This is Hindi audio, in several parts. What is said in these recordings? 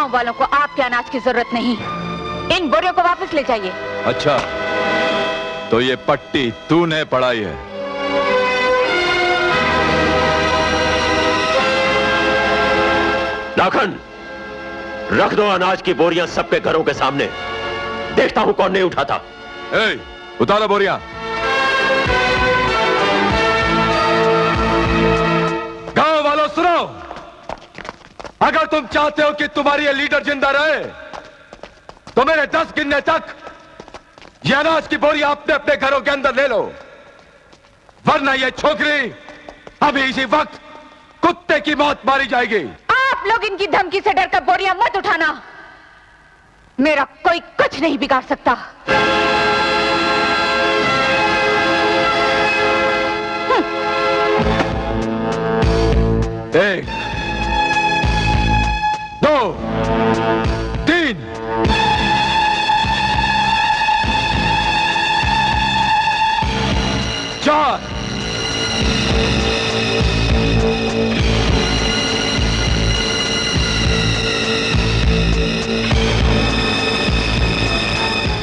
गांव वालों को आपके अनाज की जरूरत नहीं। इन बोरियों को वापस ले जाइए। अच्छा, तो ये पट्टी तूने पढ़ाई है? लाखन, रख दो अनाज की बोरियां सबके घरों के सामने। देखता हूं कौन नहीं उठाता। उतारो बोरियां। गांव वालों सुनो, अगर तुम चाहते हो कि तुम्हारी ये लीडर जिंदा रहे तो मेरे 10 गिनने तक ये अनाज की बोरियां अपने अपने घरों के अंदर ले लो, वरना ये छोकरी अभी इसी वक्त कुत्ते की मौत मारी जाएगी। आप लोग इनकी धमकी से डरकर बोरियां मत उठाना। मेरा कोई कुछ नहीं बिगाड़ सकता। 1 2 3 4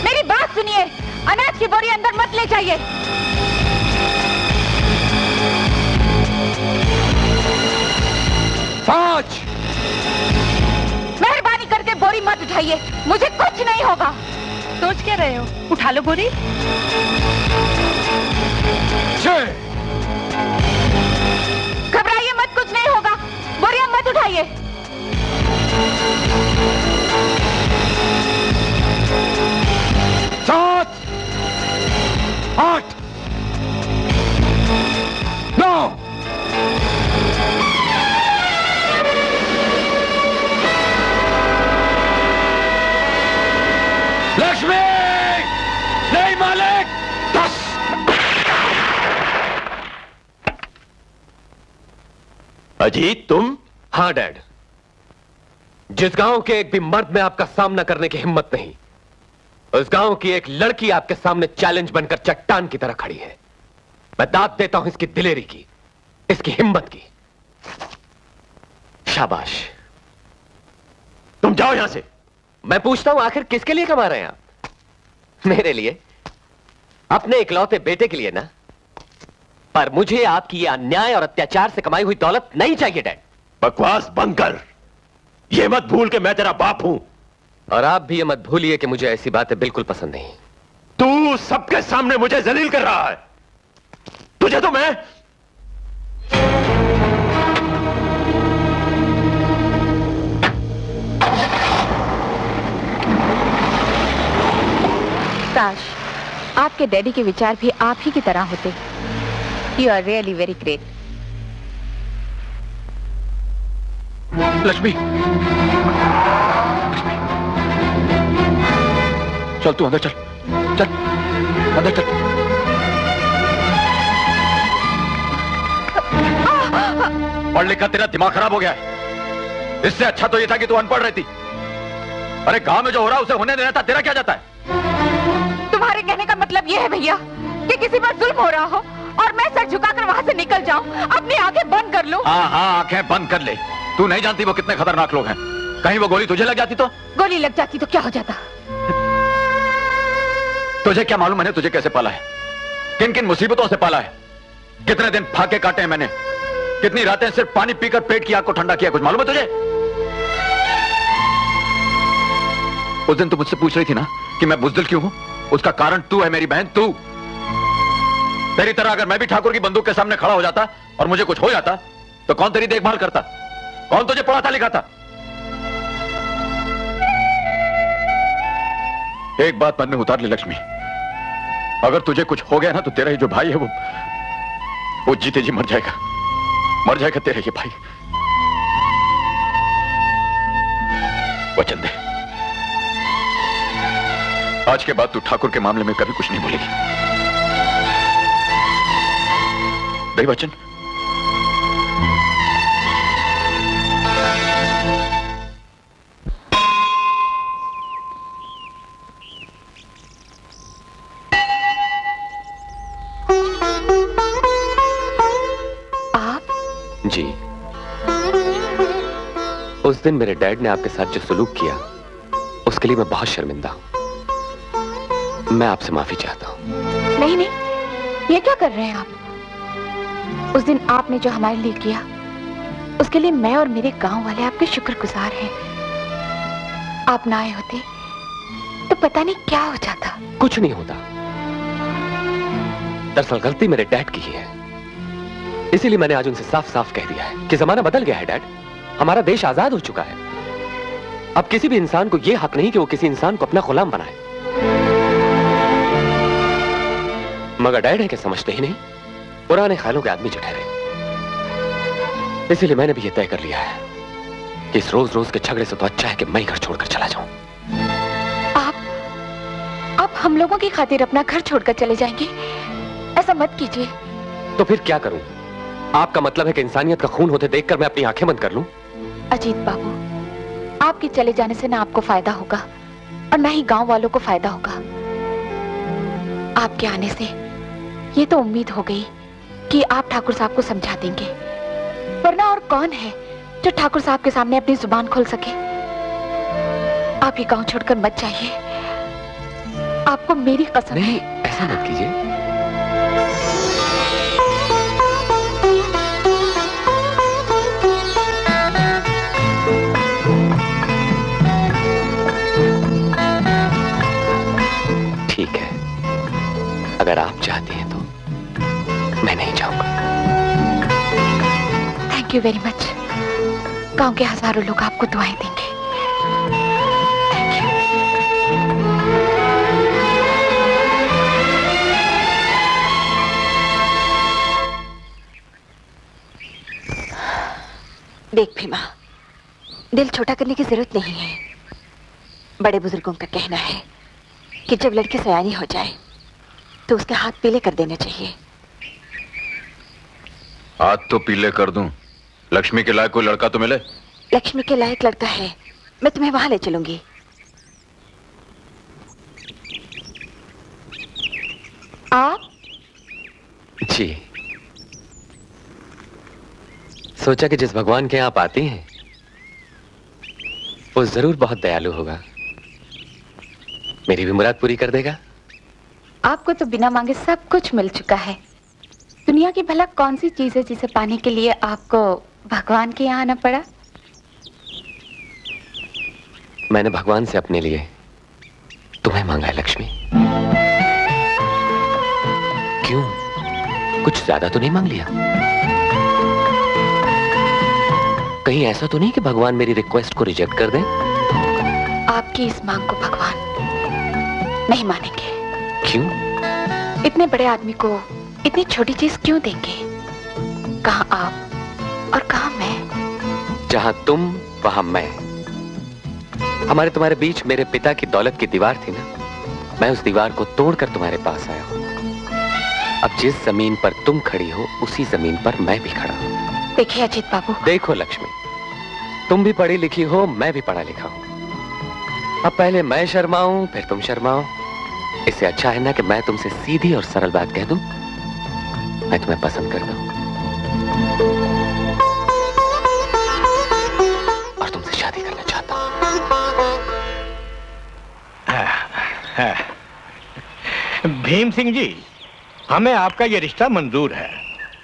मेरी बात सुनिए, अनाज की बोरी अंदर मत ले जाइए। पांच। मेहरबानी करके बोरी मत उठाइए, मुझे कुछ नहीं होगा। सोच क्या रहे हो? उठा लो बोरी। 6। घबराइए मत, कुछ नहीं होगा। बोरियां मत उठाइए। 7 8 9 लक्ष्मी! नहीं मालिक! 10। अजीत, तुम? हाँ डैड। जिस गांव के एक भी मर्द में आपका सामना करने की हिम्मत नहीं, उस गांव की एक लड़की आपके सामने चैलेंज बनकर चट्टान की तरह खड़ी है। मैं दाद देता हूं इसकी दिलेरी की, इसकी हिम्मत की। शाबाश। तुम जाओ यहां से। मैं पूछता हूं, आखिर किसके लिए कमा रहे हैं आप? मेरे लिए, अपने इकलौते बेटे के लिए ना। पर मुझे आपकी ये अन्याय और अत्याचार से कमाई हुई दौलत नहीं चाहिए डैड। बकवास बंद कर। ये मत भूल के मैं तेरा बाप हूं। और आप भी ये मत भूलिए कि मुझे ऐसी बातें बिल्कुल पसंद नहीं। तू सबके सामने मुझे जलील कर रहा है। तुझे तो मैं काश आपके डैडी के विचार भी आप ही की तरह होते। You are really very great. Lakshmi, चल तू अंदर चल, चल अंदर चल। पढ़ लिखकर तेरा दिमाग खराब हो गया है। इससे अच्छा तो ये था कि तू अनपढ़ रहती। अरे गांव में जो हो रहा है उसे होने देना था, तेरा क्या जाता है? तुम्हारे कहने का मतलब यह है भैया कि किसी पर जुल्म हो रहा हो और मैं सर झुकाकर वहां से निकल जाऊं, अपनी आंखें बंद कर लूं? हाँ हाँ, आंखें बंद कर ले। तू नहीं जानती वो कितने खतरनाक लोग हैं। कहीं वो गोली तुझे लग जाती तो? गोली लग जाती तो क्या हो जाता? तुझे क्या मालूम मैंने तुझे कैसे पाला है, किन किन मुसीबतों से पाला है, कितने दिन फाके काटे हैं मैंने, कितनी रातें सिर्फ पानी पीकर पेट की आग को ठंडा किया। कुछ मालूम है तुझे? उस दिन तू मुझसे पूछ रही थी ना कि मैं बुज़दिल क्यों हूं, उसका कारण तू है मेरी बहन, तू। तेरी तरह अगर मैं भी ठाकुर की बंदूक के सामने खड़ा हो जाता और मुझे कुछ हो जाता तो कौन तेरी देखभाल करता, कौन तुझे पढ़ाता लिखाता? एक बात मन में उतार ले लक्ष्मी, अगर तुझे कुछ हो गया ना तो तेरा ही जो भाई है वो जीते जी मर जाएगा तेरा ये भाई। वचन दे, आज के बाद तू ठाकुर के मामले में कभी कुछ नहीं बोलेगी। दे वचन। जी, उस दिन मेरे डैड ने आपके साथ जो सलूक किया उसके लिए मैं बहुत शर्मिंदा हूं। मैं आपसे माफी चाहता हूं। नहीं नहीं, ये क्या कर रहे हैं आप? उस दिन आपने जो हमारे लिए किया उसके लिए मैं और मेरे गांव वाले आपके शुक्रगुजार हैं। आप ना आए होते तो पता नहीं क्या हो जाता। कुछ नहीं होता। दरअसल गलती मेरे डैड की ही है, इसीलिए मैंने आज उनसे साफ साफ कह दिया है कि जमाना बदल गया है डैड। हमारा देश आजाद हो चुका है। अब किसी भी इंसान को यह हक नहीं कि वो किसी इंसान को अपना गुलाम बनाए। मगर डैड है कि समझते ही नहीं, पुराने ख्यालों के आदमी जो ठहरे। इसीलिए मैंने भी यह तय कर लिया है कि इस रोज रोज के झगड़े से तो अच्छा है कि मैं ही घर छोड़कर चला जाऊं। आप हम लोगों की खातिर अपना घर छोड़कर चले जाएंगे? ऐसा मत कीजिए। तो फिर क्या करूं? आपका मतलब है कि इंसानियत का खून होते देखकर मैं अपनी आंखें बंद कर लूं? अजीत बाबू, आपके चले जाने से ना आपको फायदा होगा और ना ही गांव वालों को फायदा होगा। आपके आने से ये तो उम्मीद हो गई कि आप ठाकुर साहब को समझा देंगे, वरना और कौन है जो ठाकुर साहब के सामने अपनी जुबान खोल सके। आप ये गांव छोड़कर मत जाइए, आपको मेरी कसम है। नहीं, ऐसा मत कीजिए। ठीक है, अगर आप चाहती हैं तो मैं नहीं जाऊंगा। Thank you very much. गांव के हजारों लोग आपको दुआएं देंगे। Thank you. देख भीमा, दिल छोटा करने की जरूरत नहीं है। बड़े बुजुर्गों का कहना है कि जब लड़की सयानी हो जाए तो उसके हाथ पीले कर देने चाहिए। हाथ तो पीले कर दूं, लक्ष्मी के लायक कोई लड़का तो मिले। लक्ष्मी के लायक लड़का है, मैं तुम्हें वहां ले चलूंगी। आप? जी, सोचा कि जिस भगवान के आप आती हैं वो जरूर बहुत दयालु होगा, मेरी भी मुराद पूरी कर देगा। आपको तो बिना मांगे सब कुछ मिल चुका है। दुनिया की भला कौन सी चीज है जिसे पाने के लिए आपको भगवान के यहाँ आना पड़ा? मैंने भगवान से अपने लिए तुम्हें मांगा है लक्ष्मी। क्यों, कुछ ज्यादा तो नहीं मांग लिया? कहीं ऐसा तो नहीं कि भगवान मेरी रिक्वेस्ट को रिजेक्ट कर दें? आपकी इस मांग को भगवान नहीं मानेंगे। क्यों? इतने बड़े आदमी को इतनी छोटी चीज क्यों देंगे? कहाँ आप और कहाँ मैं? जहां तुम वहां मैं। हमारे तुम्हारे बीच मेरे पिता की दौलत की दीवार थी ना, मैं उस दीवार को तोड़कर तुम्हारे पास आया हूं। अब जिस जमीन पर तुम खड़ी हो उसी जमीन पर मैं भी खड़ा हूं। देखिए अजीत बाबू। देखो लक्ष्मी, तुम भी पढ़ी लिखी हो, मैं भी पढ़ा लिखा हूं। अब पहले मैं शर्माऊं फिर तुम शर्माओ। इससे अच्छा है ना कि मैं तुमसे सीधी और सरल बात कह दूं, मैं तुम्हें पसंद करता हूं और तुमसे शादी करना चाहता हूं। भीम सिंह जी, हमें आपका ये रिश्ता मंजूर है।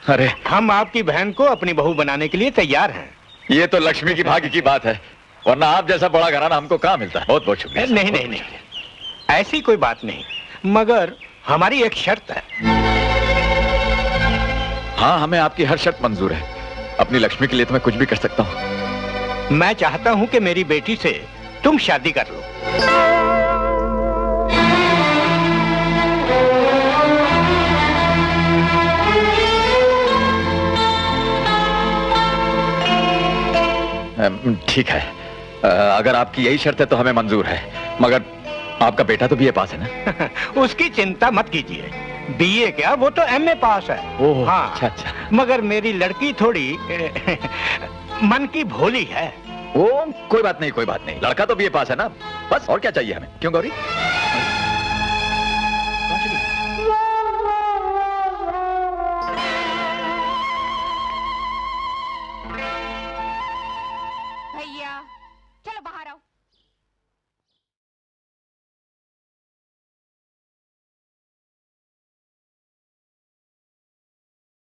अरे, हम आपकी बहन को अपनी बहू बनाने के लिए तैयार हैं। ये तो लक्ष्मी की भाग्य की बात है, वरना आप जैसा बड़ा घराना हमको कहाँ मिलता है। बहुत बहुत शुक्रिया। नहीं नहीं नहीं, ऐसी कोई बात नहीं, मगर हमारी एक शर्त है। हाँ, हमें आपकी हर शर्त मंजूर है। अपनी लक्ष्मी के लिए तो मैं कुछ भी कर सकता हूँ। मैं चाहता हूँ कि मेरी बेटी से तुम शादी कर लो। ठीक है, अगर आपकी यही शर्त है तो हमें मंजूर है, मगर आपका बेटा तो बीए पास है ना? उसकी चिंता मत कीजिए, बीए क्या, वो तो एमए पास है। ओह, हाँ, अच्छा अच्छा। मगर मेरी लड़की थोड़ी मन की भोली है। वो कोई बात नहीं, कोई बात नहीं, लड़का तो बीए पास है ना, बस और क्या चाहिए हमें। क्यों गौरी?